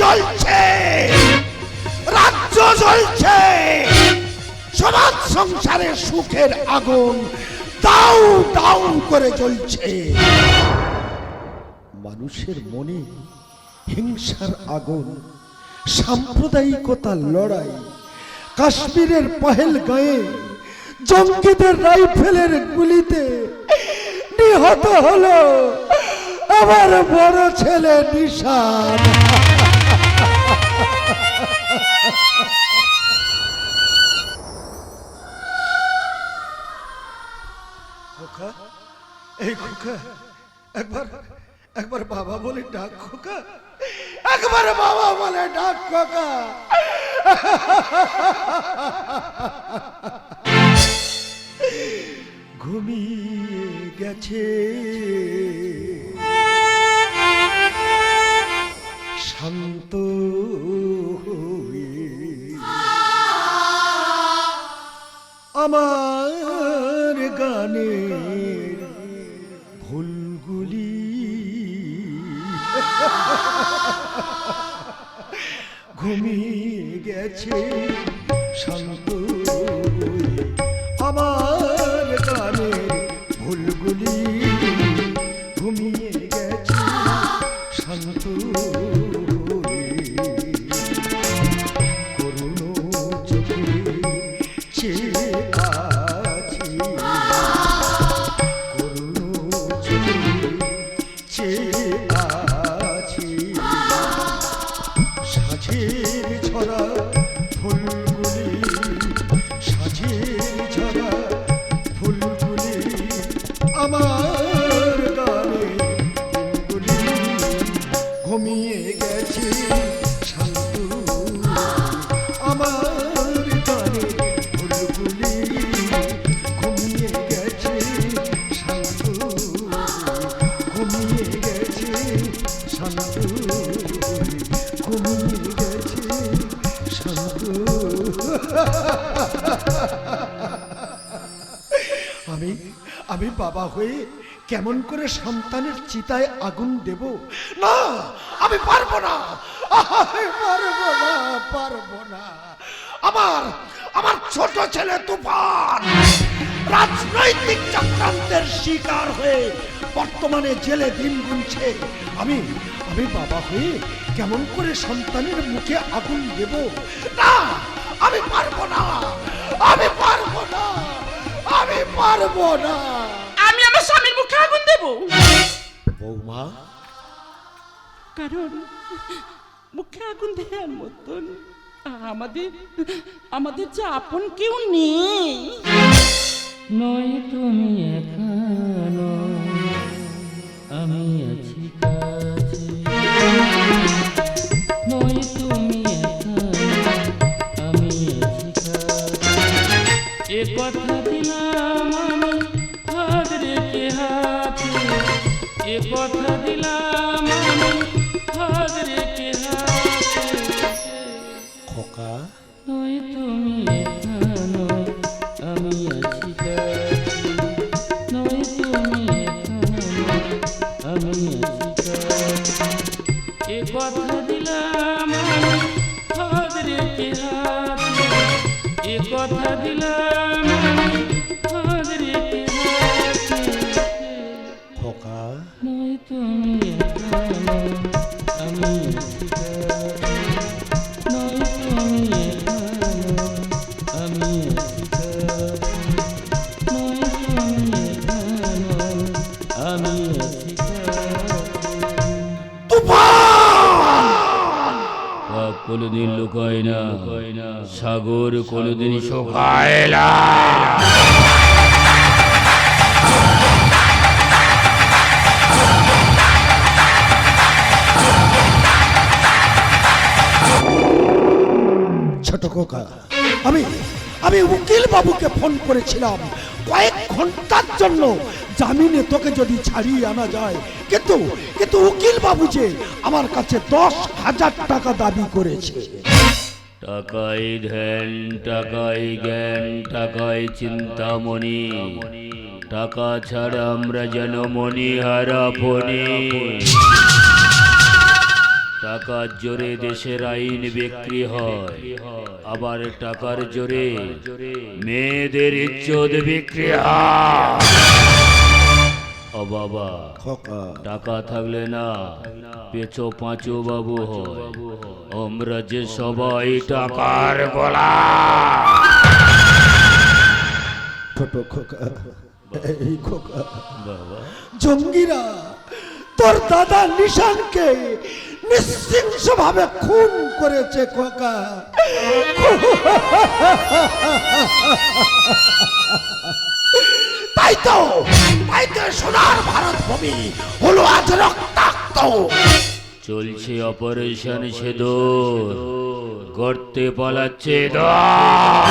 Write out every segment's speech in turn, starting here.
জ্বলছে, রাজ্য জ্বলছে, সমাজ সংসারে সুখের আগুন দাউ দাউ করে জ্বলছে। মানুষের মনে হিংসার আগুন, সাম্প্রদায়িকতার লড়াই, কাশ্মীরের পহেলগাঁয়ে জঙ্গিদের রাইফেলের গুলিতে নিহত হলো আমার বড় ছেলে নিশান। খোকা, এই খোকা, একবার একবার বাবা বলে ডাক খোকা, একবার বাবা বলে ডাক খোকা। ঘুমিয়ে গেছে শান্ত হয়ে আমার গানের ভুলগুলি, ঘুমিয়ে গেছে শান্ত আমার গানের ভুলগুলি, ঘুমিয়ে গেছে শান্ত করুণ চোখে চেয়ে আছি, করুণ চোখে চেয়ে আছি, সাঁঝের ছড়া ফুলগুলি, সাঁঝের ছড়া ফুলগুলি, আমার গানে দিনগুলি, ঘুমিয়ে গেছে শান্ত আমার গানে ফুলগুলি, ঘুমিয়ে গেছে শান্ত, ঘুমিয়ে গেছে শান্ত, ঘুমিয়ে গেছে শান্ত। আমি আমি বাবা হয়ে কেমন করে সন্তানের চিতায় আগুন দেব? না, আমি পারবো না, আমি পারবো না, পারবো না। আমার আমার ছোট ছেলে তুফান রাজনৈতিক চক্রান্তের শিকার হয়ে বর্তমানে জেলে দিন গুনছে। আমি আমি বাবা হয়ে কেমন করে সন্তানের মুখে আগুন দেব? না, আমি পারবো না, আমি পারবো না, আমি পারবো না। আমি আমার স্বামীর মুখে আগুন দেব? বৌমা, কারণ মুখে আগুন দেওয়ার মতন আমাদের আমাদের যে আপন কেউ নেই। নয় তুমি এখানো, আমি আছি কাছে, নয় তুমি এখানো, আমি আছি কাছে, এ কথা দিলাম আমি হাত রেখে হাতে, এ কথা দিলাম আমি হাত রেখে হাতে, খোকা, নয় তুমি এখানো, আমি আছি কাছে, নয় তুমি এখানো, আমি আছি কাছে, এ কথা দিলাম আমি হাত রেখে হাতে, এ কথা দিলাম আমি হাত রেখে হাতে, খোকা, নয় তুমি এখানো, আমি আছি কাছে, নয় তুমি এখানো, আমি আছি কাছে, নয় তুমি এখানো, আমি আছি কাছে। পাপ কোনোদিন লুকায় না, সাগর কোনোদিন শুকায় না। ছোট খোকা, আমি আমি উকিল বাবুকে ফোন করেছিলাম কয়েক ঘন্টার জন্য জামিনে তোকে যদি ছাড়িয়ে আনা যায়, কিন্তু কিন্তু উকিল বাবু যে আমার কাছে 10,000 টাকা দাবি করেছে। টাকাই ধ্যান, টাকাই জ্ঞান, টাকাই চিন্তামণি, টাকা ছাড়া আমরা যেন মণিহারা ফণি। টাকার জোরে দেশের আইন বিক্রি হয়, আবার টাকার জোরে মেয়েদের ইজ্জত বিক্রি হয়। ও বাবা, টাকা থাকলে না পেছো পাঁচু বাবু হয়, আমরা যে সবাই টাকার গোলাম। ছোট খোকা, এই খোকা, বাবা জঙ্গিরা তোর দাদা নিশানকে নিঃশংসভাবে খুন করেছে খোকা। তাই তো সোনার ভারত ভূমি হলো আজ রক্তাক্ত। চলছে অপারেশন সিঁদুর, গর্তে পালাচ্ছে দল।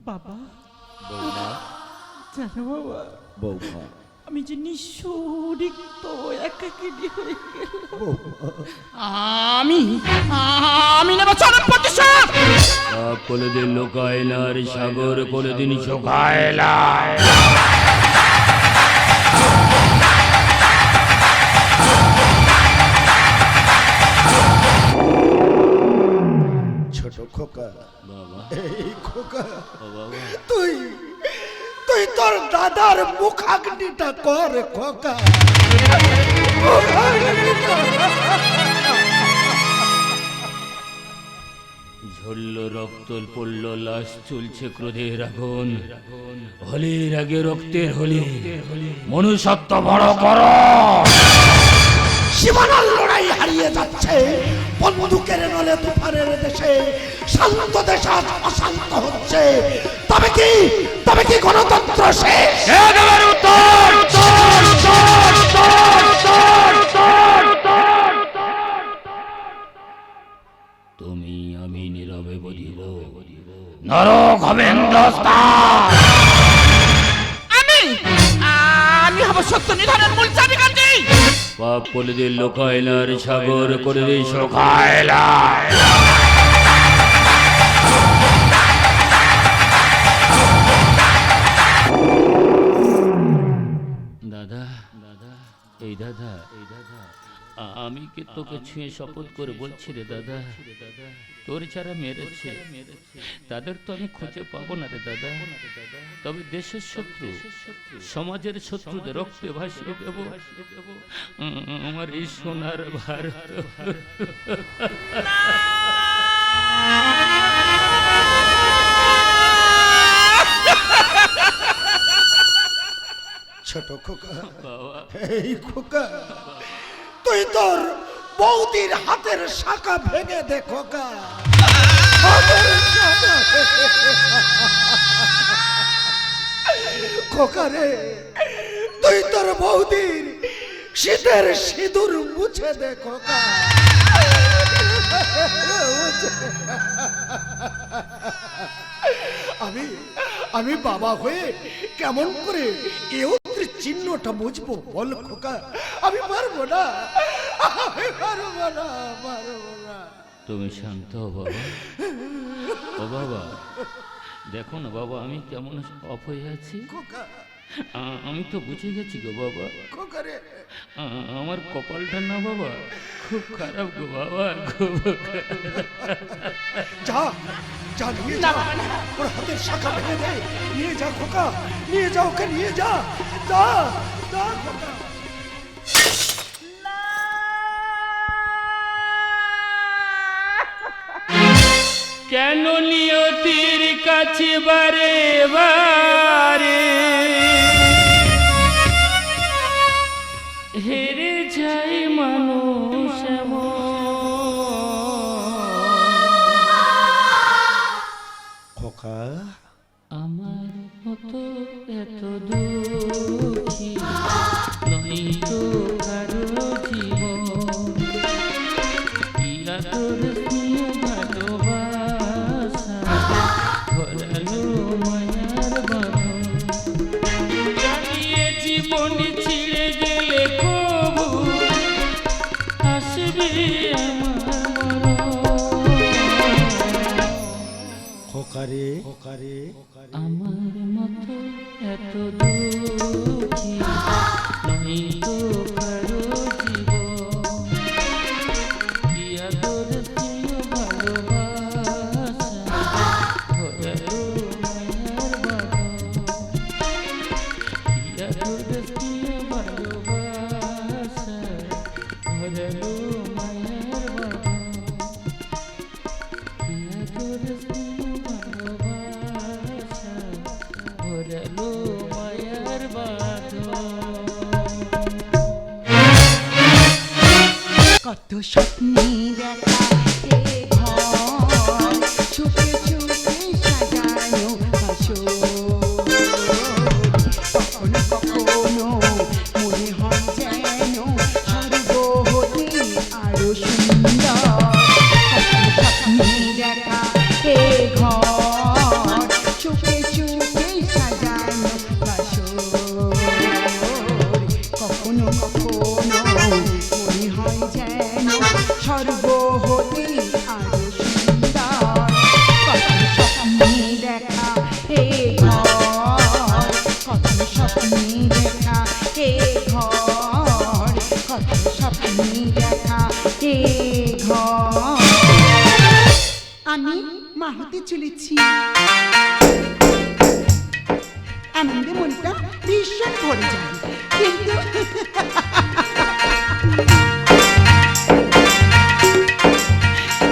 বাবা, জানো বাবা, বৌমা, আমি যে নিঃস্ব একাকিনী হয়ে গেলাম। আমি আমি নেব চরম প্রতিশোধ। কোনোদিন লোকায় না আর সাগর কোনোদিন শুকায় না। ছোট খোকা, বাবা, এই খোকা, ও বাবা, তুই তুই তোর দাদার মুখাগ্নিটা কর খোকা। ঝরল রক্ত পড়ল লাশ, চলছে ক্রোধের আগুন। হোলির আগে রক্তের হোলি, মনুষ্যত্ব বড় করো। সীমানার লড়াই হারিয়ে যাচ্ছে বন্দুকের নলে তুফানের দেশে। শান্ত দেশ আজ অশান্ত হচ্ছে। তবে কি গণতন্ত্র শেষ? তুমি আমি নীরবে বলিব, নরক হবে হিন্দুস্তান। আমি হব সত্য নিধনের মূল চাবিকাঠি। পাপ কোনোদিন লোকায় না আর সাগর কোনোদিন শুকায় না। দাদা, এই দাদা, আমি কি তোকে ছুঁয়ে শপথ করে বলছি রে দাদা, তোর যারা মেরেছে তাদের তো আমি খুঁজে পাবো না রে দাদা। তবে দেশের শত্রু, সমাজের শত্রুদের রক্তে ভাসিয়ে দেব আমার এই সোনার ভারত। ছোট খোকা, বাবা, এই খোকা, তুই তোর বৌদির হাতের শাখা ভেঙে দে খোকা। খোকা রে, তুই তোর বৌদির শীতের সিঁদুর মুছে দে খোকা। আমি বাবা হয়ে কেমন করে এও চিহ্নটা বুঝবো বল খোকা? আমি পারবো না, আমি পারবো না, পারবো না। তুমি শান্ত হও বাবা। ও বাবা, দেখো না বাবা আমি কেমন অফ হয়ে আছি। খোকা, আমি তো বুঝে গেছি গো বাবা, খোকা রে, আমার কপালটা না বাবা খুব খারাপ গো বাবা, খুব যা যা নিয়ে যা, ওর হাতের শাখা ভেঙে দে, নিয়ে যা খোকা, নিয়ে যা ওকে, নিয়ে যা, যা যা খোকা। কেন নিয়তির কাছে বারে বারে হেরে যায় মানুষ খোকা, আমার মতো এত দুঃখী নই তো কারো জীবন। তোর স্নেহ ভালোবাসা ভরালো মায়ার বাঁধন, জানিয়ে জীবন ছিঁড়ে গেলে কবু আসবে আমার মরণ। খোকারে খোকারে আমার মতো এত দুঃখী নাই তো কারো জীবন, কি আদর স্নেহ ভালোবাসা ভরালো মায়ার বাঁধন, কি আদর স্নেহ ভালোবাসা ভরালো মায়ার বাঁধন, কি আদর স্নেহ ভালোবাসা ভরালো মায়ার বাঁধন। কত স্বপ্নে দেখা এ ঘর, চুপে চুপে সাজানো আসর, কখনো কখনো মনে হয় যেন স্বর্গ হতে আরো সুন্দর। কত স্বপ্নে দেখা এ ঘর, চুপে চুপে সাজানো আসর, কখনো কখনো মনে হয় যেন স্বর্গ হতে আরো সুন্দর। কত স্বপ্নে দেখা এ ঘর, কত স্বপ্নে দেখা এ ঘর, কত স্বপ্নে দেখা এ ঘর। আমি মা হতে চলেছি, আনন্দে মনটা ভীষণ ভরে যায়, কিন্তু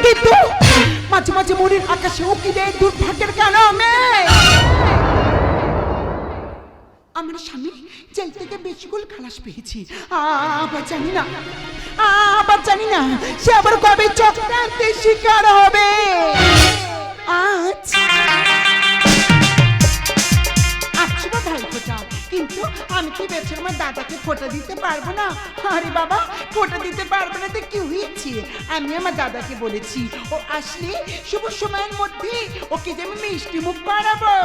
কিন্তু মাঝে মাঝে মনের আকাশে উকি দেয় দুর্ভাগ্যের কারণে। আমার স্বামী জেল থেকে বেশগুল খালাস পেয়েছি, আবার জানি না, আবার জানি না সে আবার কবে চক্রান্তের শিকার হবে। আচ্ছা ভাই ফোটা, কিন্তু আমি কি ভেবেছি আমার দাদাকে ফোটা দিতে পারবো না? আরে বাবা, ফোটা দিতে পারবো না তো কি হয়েছে? আমি আমার দাদাকে বলেছি ও আসলে শুভ সময়ের মধ্যে ওকে যে আমি মিষ্টি মুখ বানাবো।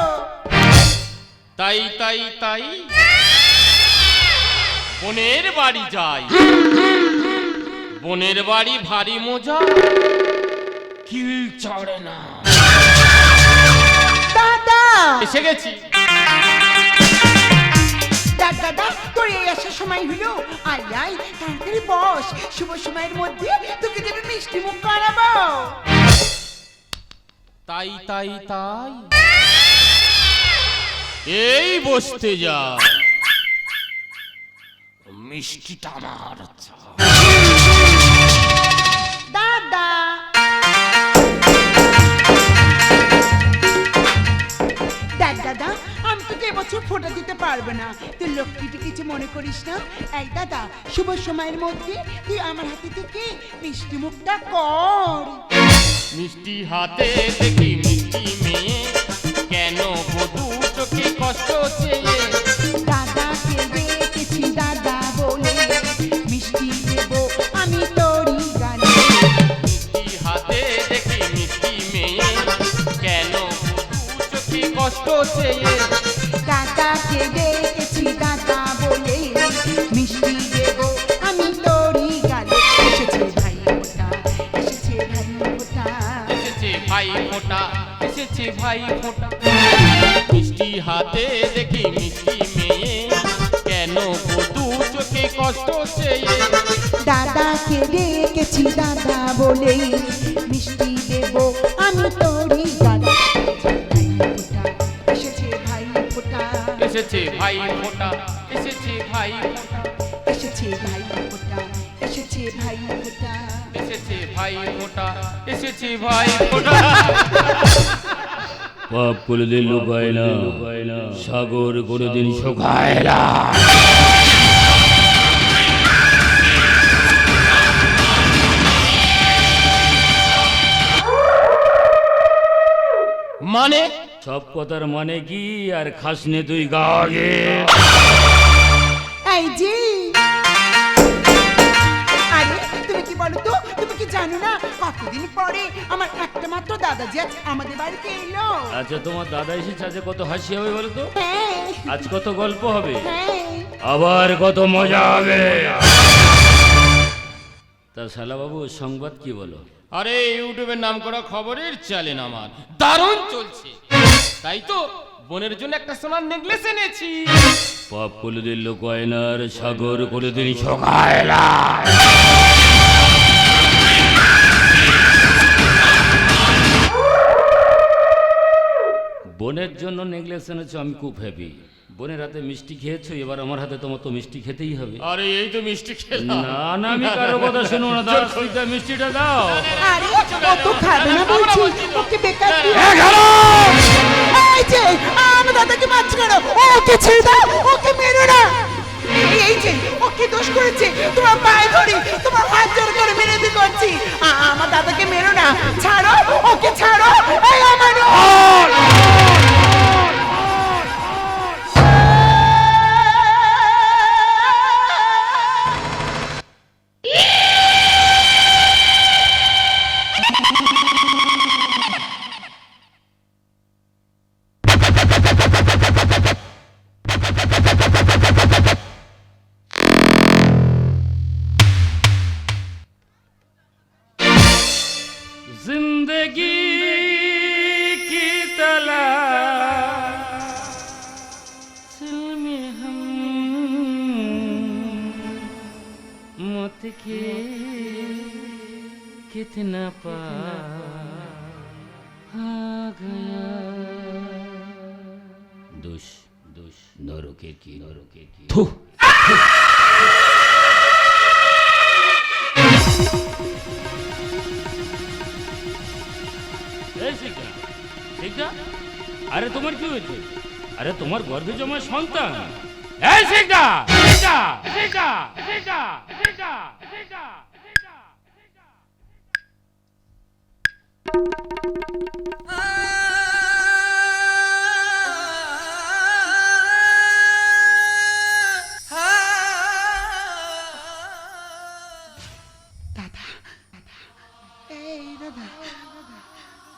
তাই তাই তাই বোনের বাড়ি যাই, বোনের বাড়ি ভারী মজা, কিল চড়ে না। দাদা এসে গেছি। দাদা তোর এই আসার সময় হলো, আয় আয় তাড়াতাড়ি বস, শুভ সময়ের মধ্যে তোকে দেবে মিষ্টি মুখ বানাবো। তাই তাই তাই এই বসতে যা, মিষ্টিটা আমার চাই। দাদা দেখ দাদা, আমি তোকে এবছর ফোটা দিতে পারবো না, তুই লক্ষ্মীটি কিছু মনে করিস না। এই দাদা, শুভ সময়ের মধ্যে তুই আমার হাতে থেকে মিষ্টি মুখটা কর। মিষ্টি হাতে দেখি মিষ্টি মেয়ে, কেন বধূ চোখে কষ্ট চেয়ে। দাদাকে দেখেছি দাদা বলে মিষ্টি দেবো আমি তোরই গালে। মিষ্টি হাতে দেখি মিষ্টি মেয়ে, কেন বধূ চোখে কষ্ট চেয়ে। দাদাকে দেখেছি দাদা বলে মিষ্টি দেবো আমি তোরই গালে। এসেছে ভাই ফোটা, এসেছে ভাই ফোটা, এসেছে ভাই ফোঁটা, এসেছে ভাই ফোঁটা। মিষ্টি হাতে দেখি মিষ্টি মেয়ে, কেন বধূ চোখে কষ্ট চেয়ে। দাদাকে দেখেছি দাদা বলে মিষ্টি দেবো আমি তোরই গালে। এসেছে ভাই ফোটা, এসেছে ভাই ফোঁটা, এসেছে ভাই ফোঁটা, এসেছে ভাই ফোটা, এসেছে ভাই ফোটা। এসেছে ভাই ফোঁটা, এসেছে ভাই ফোঁটা। পাপ কোনোদিন লুকায় না, সাগর কোনোদিন শুকায় না। মানে সব কথার মানে কি আর খাসনে তুই গাগে? এই যে আরে তুমি কি বলো তো, তুমি কি জানো না কতদিন পরে আমার একটা মাত্র দাদাজি আজ আমাদের বাড়িতে এলো। আচ্ছা তোমার দাদা এসেছে, আজ কত হাসি হবে বলো তো? হ্যাঁ আজ কত গল্প হবে, হ্যাঁ, আবার কত মজা হবে। তা শালা বাবু সংবাদ কি বলো? আরে ইউটিউবের নাম করা খবরের চ্যানেল আমার দারুণ চলছে, তাই তো বোনের জন্য একটা সোনার নেকলেস এনেছি। পাপ করে দিল গয়নার সাগর করে দিন সকায়লা। বোনের জন্য নেকলেস এনেছো, আমি খুব হ্যাপি। বোনের হাতে মিষ্টি খেয়েছো, এবার আমার হাতে তোমার তো মিষ্টি খেতেই হবে। আরে এই তো মিষ্টি খেলাম। না না, আমি কারো কথা শুনো না, দাও সুইটা মিষ্টিটা দাও। আরে ও তো খাবে না বলছি, ওকে বেকার কি এই যে আমার দাদাকে মারছ কেন? ওকে ছেড়ে দাও, ওকে মেরো না। এই যে ওকে দোষ করেছে, তোমার পায়ে ধরি, তোমার হাত জোর করে মিনতি করছি, আমার দাদাকে মেরো না, ছাড়ো ওকে, ছাড়ো। এই আমার जिंदगी की तलाश में हम मौत के कितना पास आ गया। दोष दोष नरके की थू। আরে তোমার কি হয়েছে? আরে তোমার গর্ভে জমা সন্তান। এই শিখা শিখা শিখা শিখা শিখা শিখা দাদা, এই দাদা,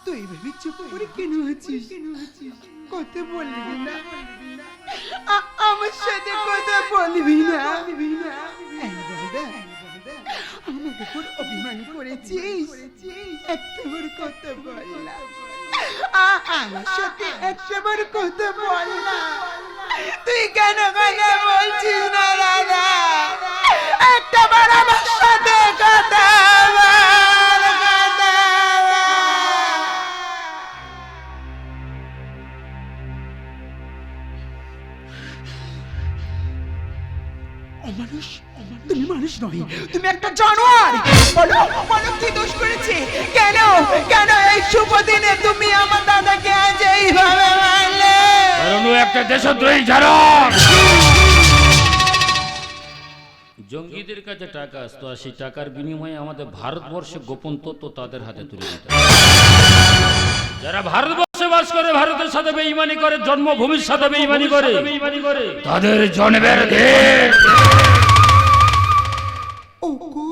তুই ভেবে চুপ করে কেন আছিস? কথা বলবি না? আমার সাথে কথা বলবি না? এই দাদা, আমার উপর অভিমান করেছিস, একটাবার কথা বল না। আমার সাথে একটাবার কথা বল না। তুই কেন কথা বলছিস না দাদা? একটাবার আমার সাথে কথা বল। অমানুষ, তুমি মানুষ নয়, তুমি একটা জানোয়ার। বলো বলো কি দোষ করেছে? কেন কেন এই শুভ দিনে তুমি আমার দাদাকে আজ এইভাবে মারলে? কারণ ও একটা দেশদ্রোহী জারক। জঙ্গিদের কাছে টাকা আসতো, আর সেই টাকার বিনিময়ে আমাদের ভারতবর্ষে গোপন তথ্য তাদের হাতে তুলে দিত। যারা ভারতবর্ষে বাস করে, ভারতের সাথে বেঈমানি করে, জন্মভূমির সাথে বেঈমানি করে, তাদের জন্মের দিন। ওগো,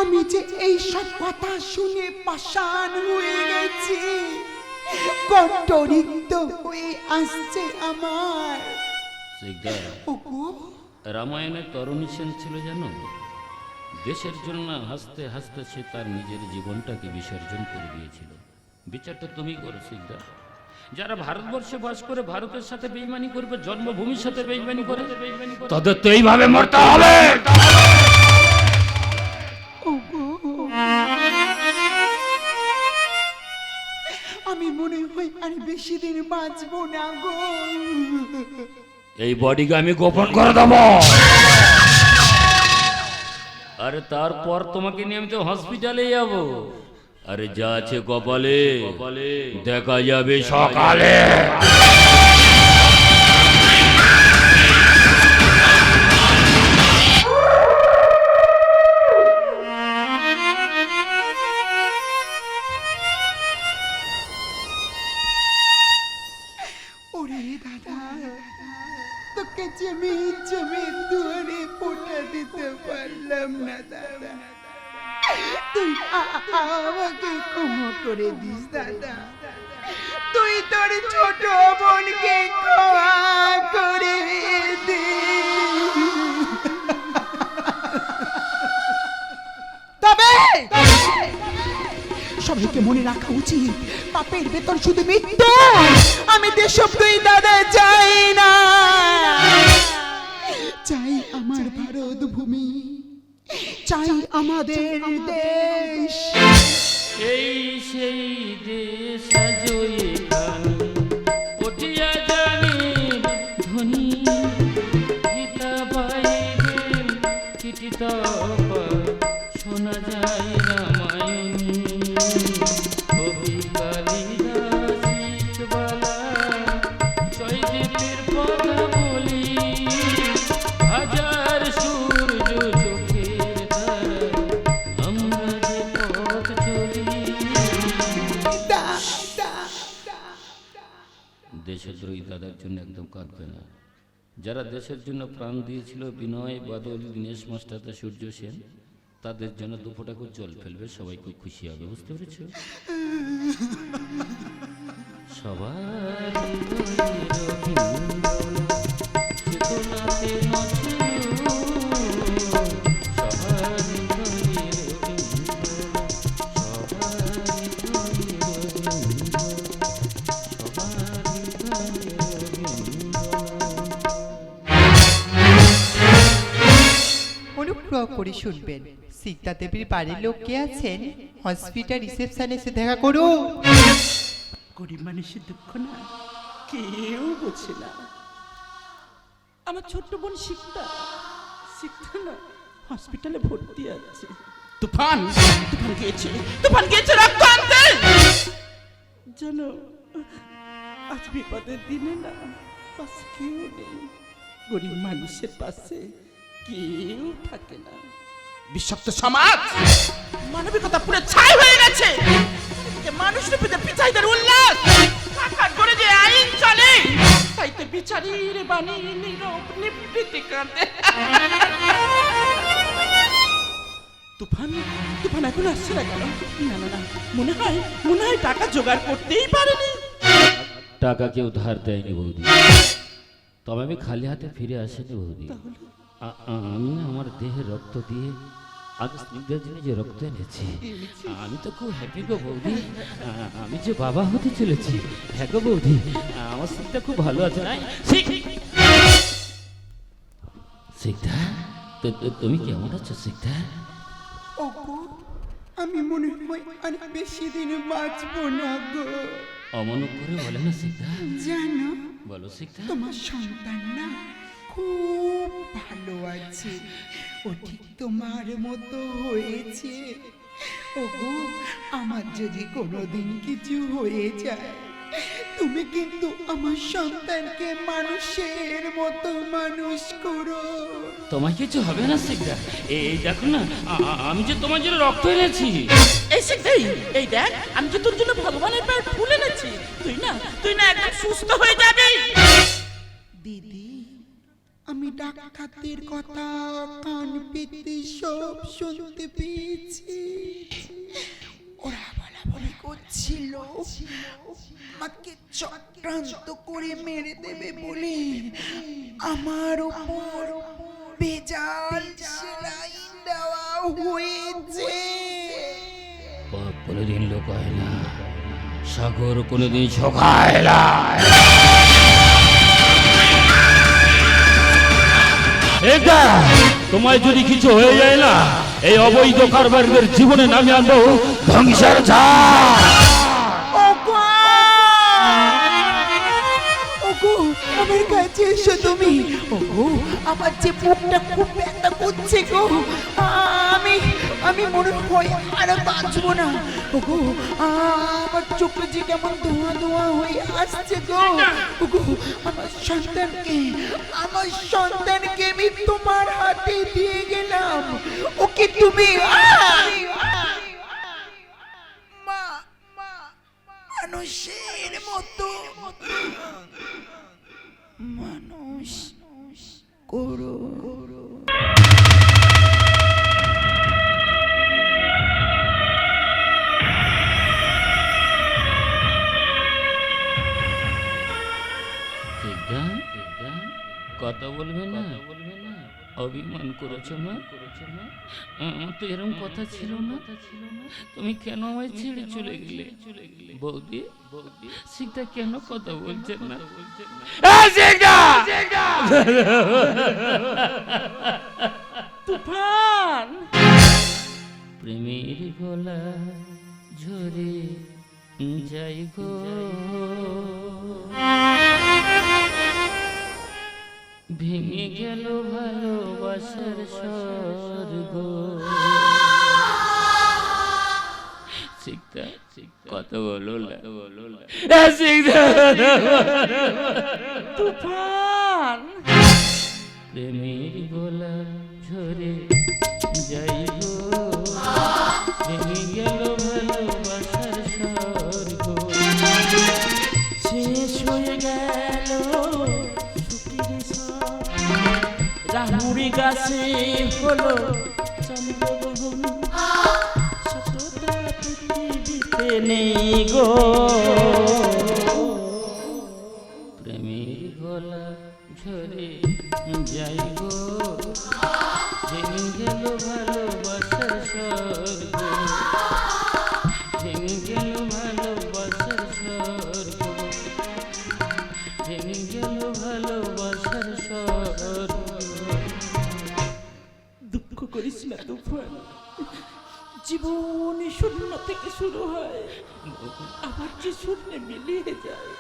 আমি যে এই সব কথা শুনে পাষাণ হয়ে গেছি, কটরিক্ত হয়ে আসছে আমার। ওগো, রামায়ণের তরুণী সেন ছিল জানো? দেশের জন্য হাসতে হাসতে সে তার নিজের জীবনটাকে বিসর্জন করে দিয়েছিল। বিচারটা তুমি করো সিকদার। যারা ভারতবর্ষে বাস করে, ভারতের সাথে বেঈমানি করবে, জন্মভূমির সাথে বেঈমানি করে, তাদের তো এইভাবে মরতে হবে। আমি মনে হয় আর বেশি দিন বাঁচবো না গো। এই বডিকে আমি গোপন করে দেব। আরে তারপর তোমাকে নিয়ে আমি তো হসপিটালে যাব। আরে যা আছে কপালে দেখা যাবে সকালে। ওরে দাদা, তোকে জমি দুয়ারে ফোঁটা দিতে পারলাম না দাদা। তুই আমাকে ক্ষমা করে দিস দাদা। তুই তোর ছোট বোনকে ক্ষমা করে দিস। তবে সবাইকে মনে রাখা উচিত পাপের বেতন শুধু মৃত্যু। আমি দেশপ্রিয় দাদা চাই না, চাই আমার ভারত ভূমি, চাই আমাদের দেশ। সেই দেশ জয়ী পটিয়া জানি ধনী গীতা বাইবেল চিঠিতা শোনা যায় রামায়ণী কবি কালিদাস ইকবালা জয়দেবের কথা বলি হাজার সূর্য চোখের তারা আমরা যে পথ চলি। দেশদ্রোহী দাদার জন্য একদম কাঁদবে না। যারা দেশের জন্য প্রাণ দিয়েছিল, বিনয়, বাদল, দীনেশ মাস্টার, সূর্য সেন, তাদের জন্য দু ফোঁটা করে জল ফেলবে, সবাই খুব খুশি হবে, বুঝতে পেরেছ? সবার চেতনাতে নচলো, সবার অনুগ্রহ করে শুনবেন, সীতা দেবীর বাড়ির লোক কে আছেন হসপিটাল রিসেপশনে এসে দেখা করুন। গরিব মানুষের দুঃখ না কেউ বোঝে না। আমার ছোট্ট বোন শিখতা না হসপিটালে ভর্তি আছে। তুফান গিয়েছে রক্ত আনতে। জানো, আজ বিপদের দিনে না পাশে কেউ নেই, গরিব মানুষের পাশে কেউ থাকে না। বিষাক্ত সমাজ, মানবিকতা পুরো ছাই হয়ে গেছে। মানুষ রূপে বিচারীদের উল্লাস, টাকার করে যে আইন চলে, তাই তো বিচারীর বাণী নীরব নিবৃত্তি কাঁদে। তুফান এখন আসছে না কেন? না, মনে হয় টাকা জোগাড় করতেই পারেনি। টাকা কেউ ধার দেয়নি বৌদি, তবে আমি খালি হাতে ফিরে আসিনি বৌদি। আমি না আমার দেহে রক্ত দিয়ে আমি স্নিগ্ধার জন্য যে রক্ত এনেছি, আমি তো খুব হ্যাপি গো বৌদি। আমি যে বাবা হতে চলেছি। হ্যাঁ গো বৌদি, আমার স্নিগ্ধা খুব ভালো আছে। স্নিগ্ধা, তুমি কেমন আছো স্নিগ্ধা? ওগো, আমি মনে হয় আর বেশি দিন বাঁচবো না গো। অমন করে বলে না স্নিগ্ধা। জানো, বলো স্নিগ্ধা। তোমার সন্তান না খুব ভালো আছে, ও ঠিক তোমার মতো হয়েছে। ওগো, আমার যদি কোনোদিন কিছু হয়ে যায়, তুমি কিন্তু আমার সন্তানকে মানুষের মতো মানুষ করো। তোমার কিছু হবে না স্নিগ্ধা। এই দেখো না, আমি যে তোমার জন্য রক্ত এনেছি। এই দেখ, আমি যে তোর জন্য ভগবানের পায়ে ফুল এনেছি। তুই না একদম সুস্থ হয়ে যাবি। দিদি, আমি ডাক্তারদের কথা কান পেতে সব শুনতে পেয়েছি। ওরা বলা করছিল আমাকে চক্রান্ত করে মেরে দেবে বলে আমার উপর বেজাল সেলাইন দেওয়া হয়েছে। পাপ কোনোদিন লোকায় না, সাগর কোনোদিন শোকায় না। তোমায় যদি কিছু হয়ে যায় না, এই অবৈধ কারবারদের জীবনে নামে আনবো ধ্বংসের ঝড়। ওগো, আমার কাছে এসো তুমি। ওগো, আমার যে বুকটা খুব ব্যথা করছে গো। আমি মনে হয় আর বাঁচবো না। ওগো, আমার চোখে যে কেমন ধোঁয়া হয়ে আসছে গো। ওগো, আমার সন্তানকে আমি তোমার হাতে দিয়ে গেলাম। ওকে তুমি মানুষের মতো মানুষ করো। কথা বলবে না? অভিমান করেছো না? আমার তো এরকম কথা ছিল না। তুমি কেন আমায় ছেড়ে চলে গেলে? বৌদি, সিকদা কেন কথা বলছেন না? তুফান, প্রেমের গলা ঝরে যাই গো, ভেঙে গেল ভালোবাসার স্বর্গ। সিকদা কথা বলো না, তুফান, প্রেমের গলা ঝরে যাই গো, ভেঙে গেল ভালোবাসার স্বর্গ। শেষ হয়ে গেল সুখের সব, রাহুরি গাছে হলো চন্দ্রগ্রহণ, সততা পৃথিবীতে নেই গো। প্রেমের গলা ঝরে যাই গো, ভেঙে গেল ভালোবাসার স্বর্গ, ভেঙে গেল ভালোবাসার স্বর্গ, ভেঙে গেল ভালোবাসার স্বর্গ। দুঃখ করিস না তুফান, জীবন শূন্য থেকে শুরু হয়, আবার যে শূন্যে মিলিয়ে যায়।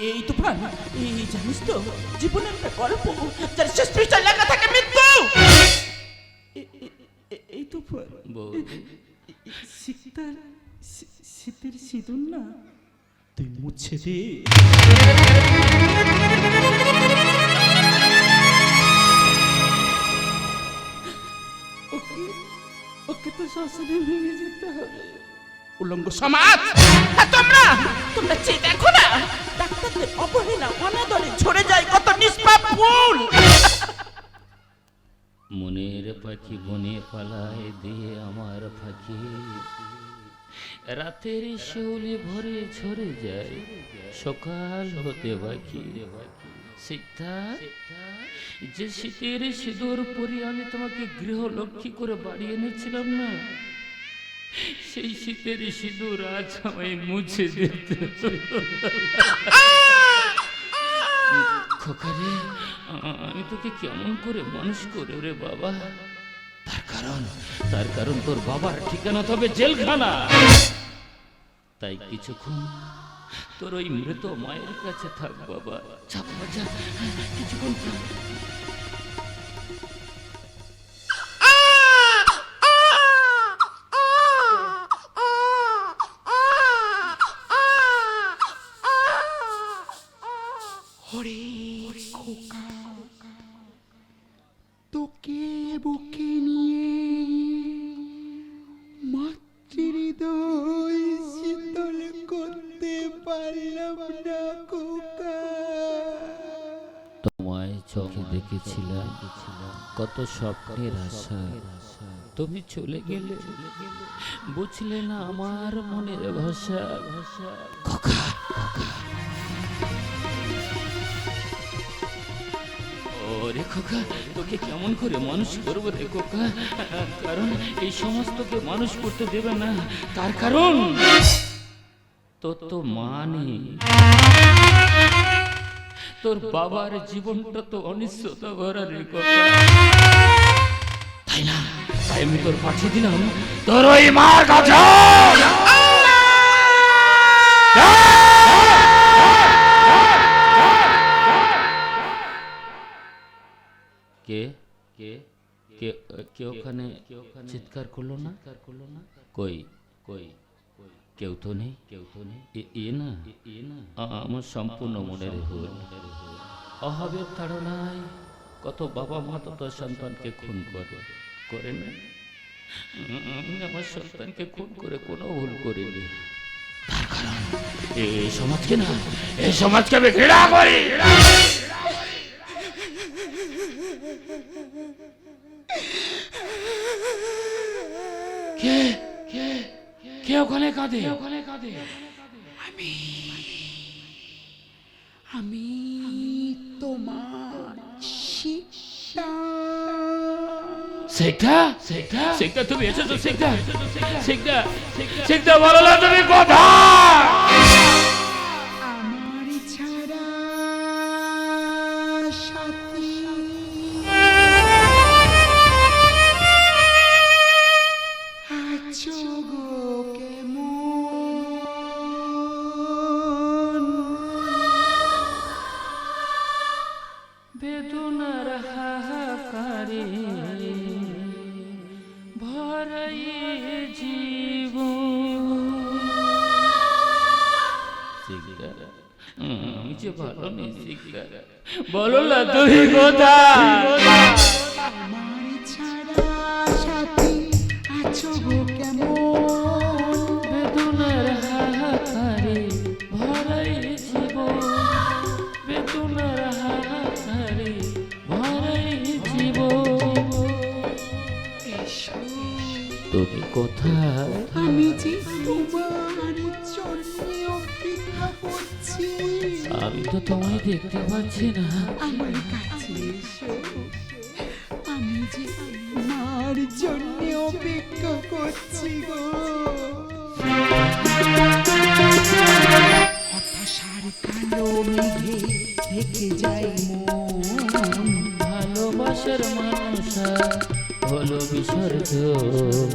এই তুফান, এই জানিস তো জীবনের একটা গল্প যার শেষ পৃষ্ঠায় লেখা থাকে মৃত্যু। এই তুফান, বৌদি, শীতের সিঁদুর না তুই মুছে দে। ওকে তো শ্মশানে নিয়ে যেতে হবে। উলঙ্গ সমাজ, তোমরা চেয়ে দেখো না, ডাক্তারদের অবহেলা অনাদরে ঝরে যায় কত নিষ্পাপ ফুল। মনের পাখি বনে পালায় দিয়ে আমার ফাঁকি, রাতের শিউলি ভরে ঝরে যায় সকাল হতে বাকি। সিকদা, যে শীতের সিঁদুর পরি আমি তোমাকে গৃহলক্ষ্মী করে বাড়ি এনেছিলাম না, সেই শীতের সিঁদুর আজ আমায় মুছে দিতে। খোকারে, আমি তোকে কেমন করে মানুষ করে রে বাবা। তার কারণ তোর বাবার ঠিকানা তবে জেলখানা। তাই কিছুক্ষণ তোর ওই মৃত মায়ের কাছে থাক বাবা। যা বাবা, যা, কিছুক্ষণ থাক। ওরে খোকা, তোকে বুকে নিয়ে মাতৃহৃদয় শীতল করতে পারলাম না খোকা। তোমায় চোখে দেখেছিলাম কত স্বপ্নের আশা, তুমি চলে গেলে বুঝলে না আমার মনের ভাষা। খোকা, ওরে খোকা, তোকে কেমন করে মানুষ করবো রে খোকা? কারণ এই সমস্তকে মানুষ করতে দেবে না, তার কারণ তোর তো মা নেই। তোর বাবার জীবনটা তো অনিশ্চয়তা ভরা রে খোকা। তাই না, তাই আমি তোর পাঠিয়ে দিলাম তোর ওই মার কাছে। কে কে কে কে ওখানে চিৎকার করলো না? কই কই কেউ তো নেই, এ না আমার সম্পূর্ণ মনের ভুল। অভাবের তাড়নায় কত বাবা মা তো তার সন্তানকে খুন করে না। আমি আমার সন্তানকে খুন করে কোনো ভুল করিনি। তার কারণ এই সমাজকে না, এই সমাজকে আমি ঘৃণা করি। কে কে কে ওখানে কাঁদে? আমি তোমার শিক্ষা শেখা শেখা শেখা তুমি এসেছো শেখা শেখা শেখা বলো না তুমি কোথায়? আমার ছাড়া সাথী আছো গো কেমন বেদনার হাহাকারে ভরাই জীবন। আমি যে ভালো নেই শিখা, বলো না তুমি কোথায়? আমার ছাড়া সাথী আছো গো কেমন বেদনার হাহাকারে ভরাই জীবন, বেদনার হাহাকারে ভরাই জীবন। এসো তুমি কোথায়? আমি যে তোমার জন্য অপেক্ষা করছি আমি তো তোমায় দেখতে পাচ্ছি না। আমার কাছে এসো আমি যে তোমার জন্য অপেক্ষা করছি গো হতাশার কালো মেঘে ঢেকে যায় মন ভালোবাসার মানুষ হলো বিসর্জন।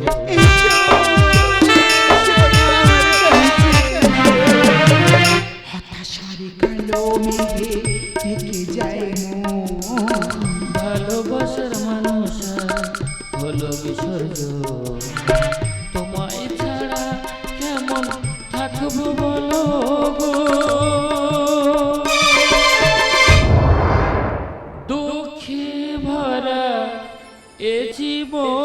হতাশার কালো মেঘে ঢেকে যায় মন ভালোবাসার মানুষ হলো বিসর্জন। তোমায় ছাড়া কেমন থাকবো বলো গো, দুঃখে ভরা এ জীবন।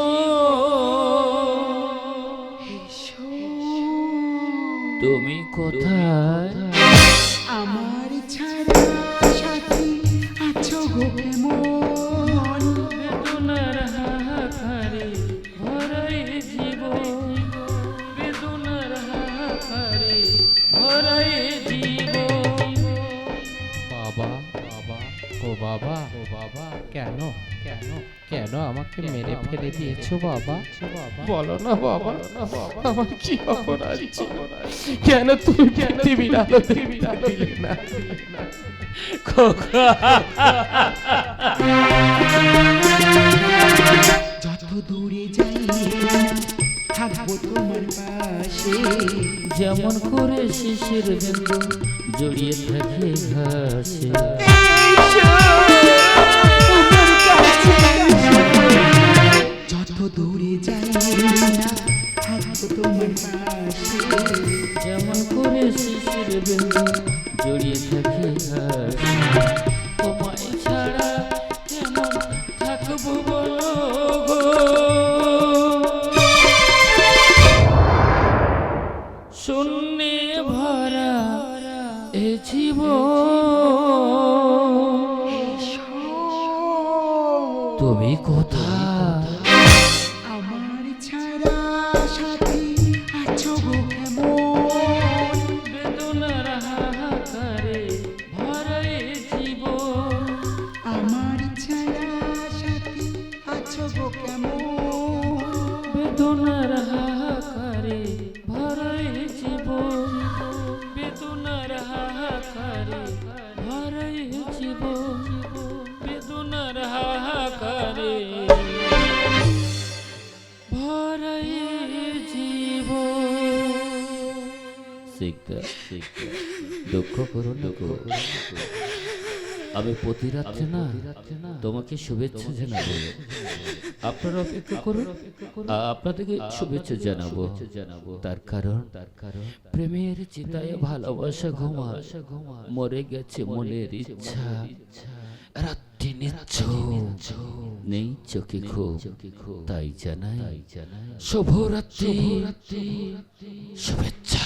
তুমি কোথায়? আমার ছাড়া সাথী আছো গো কেমন বেদনার হাহাকারে ভরাই জীবন, বেদনার হাহাকারে ভরাই জীবন। বাবা বাবা ও বাবা ও বাবা কেন কেন কেন আমাকে মেরে ফেলে দিয়েছো বাবা? বলো না বাবা, আমার কি অপরাধ ছিল? কেন তুমি পৃথিবীর আলো দিলে না? খোকা যত দূরে যাই না থাকবো তোমার পাশে যেমন করে শিশির বিন্দু জড়িয়ে থাকে ঘাসে, যত দূরে যাই না থাকবো তোমার পাশে যেমন করে শিশির বিন্দু জড়িয়ে থাকে ঘাসে। তোমায় ছাড়া কেমন থাকবো বলো গো, শূন্যে ভরা এ জীবন। তুমি কোথায়? আমার ছাড়া সাথী আছো গো কেমন বেদনার হাহাকারে ভরাই জীবন, আমার ছাড়া সাথী আছো গো কেমন বেদনার হাহাকারে ভরাই জীবন, বেদনার হাহাকারে ভরাই জীবন, বেদনার হাহাকারে ভরাই জীবন। শিখতে শিখতে দুঃখ করো না গো, আমি প্রতি রাত্রে না তোমাকে শুভেচ্ছা জানাবো। আপনারা অপেক্ষা করুন, আপনাদেরকে শুভেচ্ছা জানাবো। তার কারণ প্রেমের চিতায় ভালোবাসা ঘুমা মরে গেছে মনের ইচ্ছা, রাত্রি নিচ্ছ নেই চোখে খুব, তাই জানাই শুভরাত্রি শুভেচ্ছা।